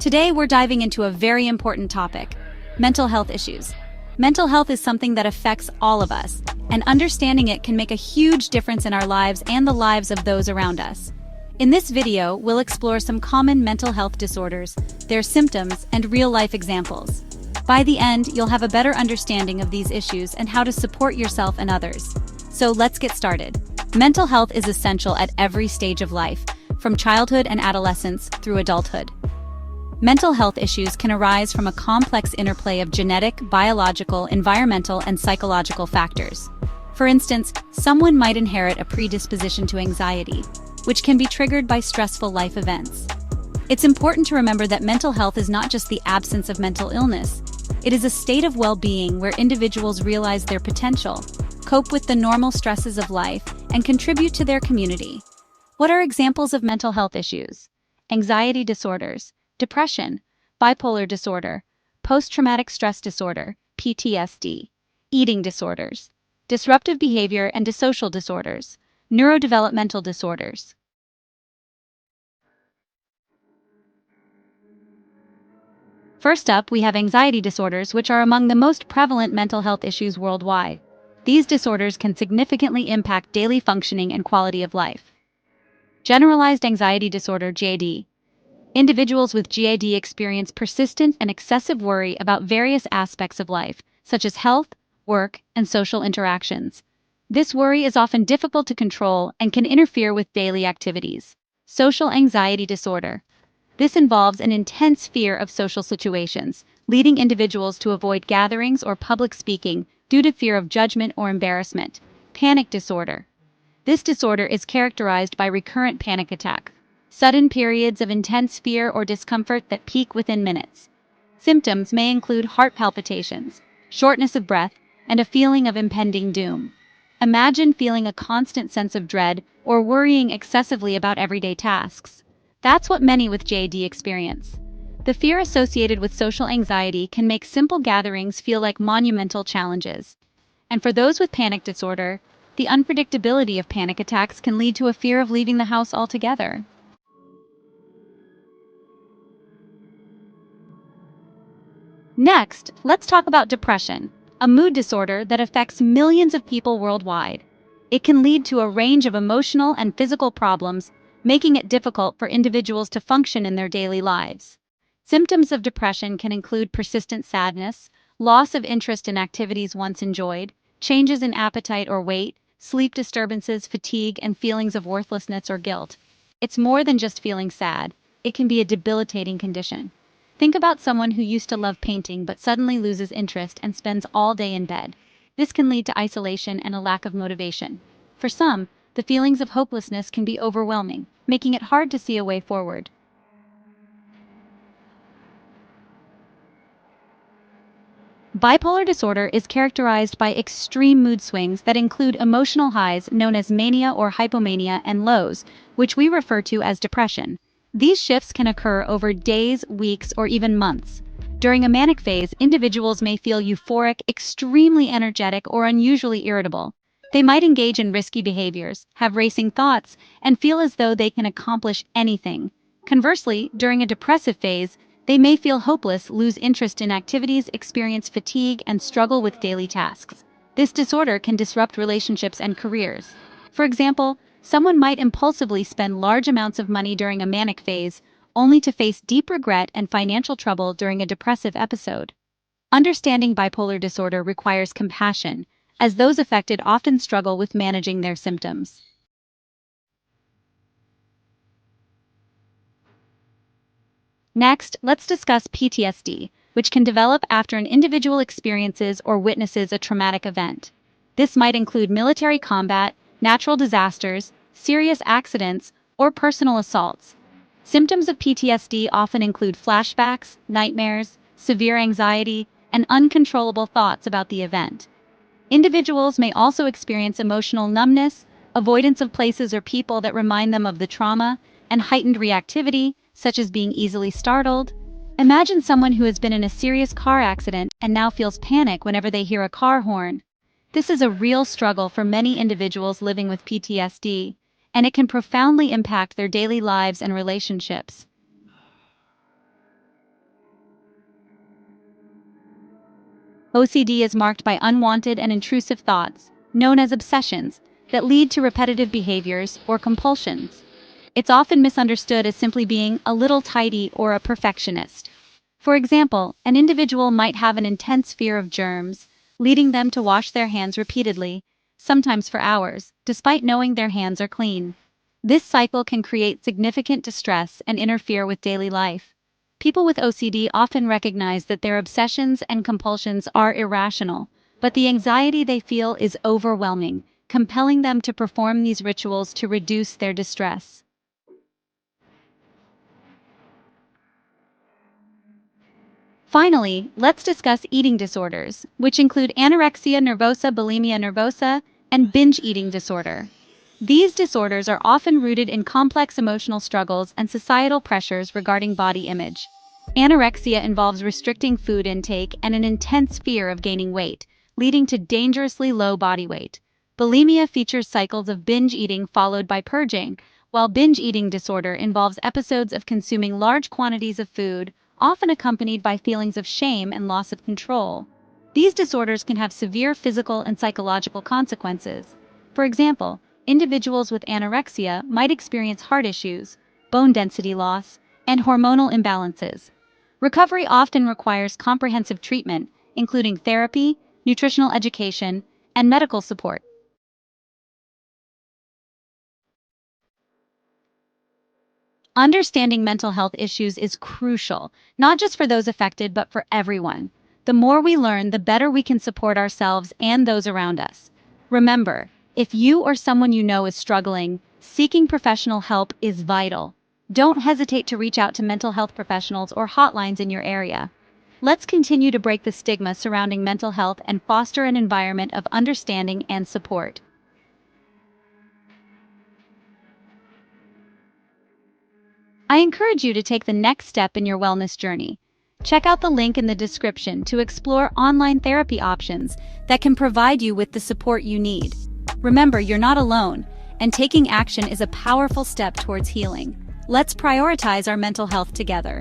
Today, we're diving into a very important topic: mental health issues. Mental health is something that affects all of us, and understanding it can make a huge difference in our lives and the lives of those around us. In this video, we'll explore some common mental health disorders, their symptoms, and real-life examples. By the end, you'll have a better understanding of these issues and how to support yourself and others. So let's get started. Mental health is essential at every stage of life, from childhood and adolescence through adulthood. Mental health issues can arise from a complex interplay of genetic, biological, environmental, and psychological factors. For instance, someone might inherit a predisposition to anxiety, which can be triggered by stressful life events. It's important to remember that mental health is not just the absence of mental illness. It is a state of well-being where individuals realize their potential, cope with the normal stresses of life, and contribute to their community. What are examples of mental health issues? Anxiety disorders, depression, bipolar disorder, post-traumatic stress disorder, PTSD, eating disorders, disruptive behavior and dissocial disorders, neurodevelopmental disorders. First up, we have anxiety disorders, which are among the most prevalent mental health issues worldwide. These disorders can significantly impact daily functioning and quality of life. Generalized anxiety disorder, GAD. Individuals with GAD experience persistent and excessive worry about various aspects of life, such as health, work, and social interactions. This worry is often difficult to control and can interfere with daily activities. Social anxiety disorder. This involves an intense fear of social situations, leading individuals to avoid gatherings or public speaking due to fear of judgment or embarrassment. Panic disorder. This disorder is characterized by recurrent panic attacks, sudden periods of intense fear or discomfort that peak within minutes. Symptoms may include heart palpitations, shortness of breath, and a feeling of impending doom. Imagine feeling a constant sense of dread or worrying excessively about everyday tasks. That's what many with JAD experience. The fear associated with social anxiety can make simple gatherings feel like monumental challenges. And for those with panic disorder, the unpredictability of panic attacks can lead to a fear of leaving the house altogether. Next, let's talk about depression, a mood disorder that affects millions of people worldwide. It can lead to a range of emotional and physical problems, making it difficult for individuals to function in their daily lives. Symptoms of depression can include persistent sadness, loss of interest in activities once enjoyed, changes in appetite or weight, sleep disturbances, fatigue, and feelings of worthlessness or guilt. It's more than just feeling sad. It can be a debilitating condition. Think about someone who used to love painting but suddenly loses interest and spends all day in bed. This can lead to isolation and a lack of motivation. For some, the feelings of hopelessness can be overwhelming, making it hard to see a way forward. Bipolar disorder is characterized by extreme mood swings that include emotional highs known as mania or hypomania and lows, which we refer to as depression. These shifts can occur over days, weeks, or even months. During a manic phase, individuals may feel euphoric, extremely energetic, or unusually irritable. They might engage in risky behaviors, have racing thoughts, and feel as though they can accomplish anything. Conversely, during a depressive phase, they may feel hopeless, lose interest in activities, experience fatigue, and struggle with daily tasks. This disorder can disrupt relationships and careers. For example, someone might impulsively spend large amounts of money during a manic phase, only to face deep regret and financial trouble during a depressive episode. Understanding bipolar disorder requires compassion, as those affected often struggle with managing their symptoms. Next, let's discuss PTSD, which can develop after an individual experiences or witnesses a traumatic event. This might include military combat, natural disasters, serious accidents, or personal assaults. Symptoms of PTSD often include flashbacks, nightmares, severe anxiety, and uncontrollable thoughts about the event. Individuals may also experience emotional numbness, avoidance of places or people that remind them of the trauma, and heightened reactivity, such as being easily startled. Imagine someone who has been in a serious car accident and now feels panic whenever they hear a car horn. This is a real struggle for many individuals living with PTSD, and it can profoundly impact their daily lives and relationships. OCD is marked by unwanted and intrusive thoughts, known as obsessions, that lead to repetitive behaviors or compulsions. It's often misunderstood as simply being a little tidy or a perfectionist. For example, an individual might have an intense fear of germs, leading them to wash their hands repeatedly, sometimes for hours, despite knowing their hands are clean. This cycle can create significant distress and interfere with daily life. People with OCD often recognize that their obsessions and compulsions are irrational, but the anxiety they feel is overwhelming, compelling them to perform these rituals to reduce their distress. Finally, let's discuss eating disorders, which include anorexia nervosa, bulimia nervosa, and binge eating disorder. These disorders are often rooted in complex emotional struggles and societal pressures regarding body image. Anorexia involves restricting food intake and an intense fear of gaining weight, leading to dangerously low body weight. Bulimia features cycles of binge eating followed by purging, while binge eating disorder involves episodes of consuming large quantities of food, often accompanied by feelings of shame and loss of control. These disorders can have severe physical and psychological consequences. For example, individuals with anorexia might experience heart issues, bone density loss, and hormonal imbalances. Recovery often requires comprehensive treatment, including therapy, nutritional education, and medical support. Understanding mental health issues is crucial, not just for those affected, but for everyone. The more we learn, the better we can support ourselves and those around us. Remember, if you or someone you know is struggling, seeking professional help is vital. Don't hesitate to reach out to mental health professionals or hotlines in your area. Let's continue to break the stigma surrounding mental health and foster an environment of understanding and support. I encourage you to take the next step in your wellness journey. Check out the link in the description to explore online therapy options that can provide you with the support you need. Remember, you're not alone, and taking action is a powerful step towards healing. Let's prioritize our mental health together.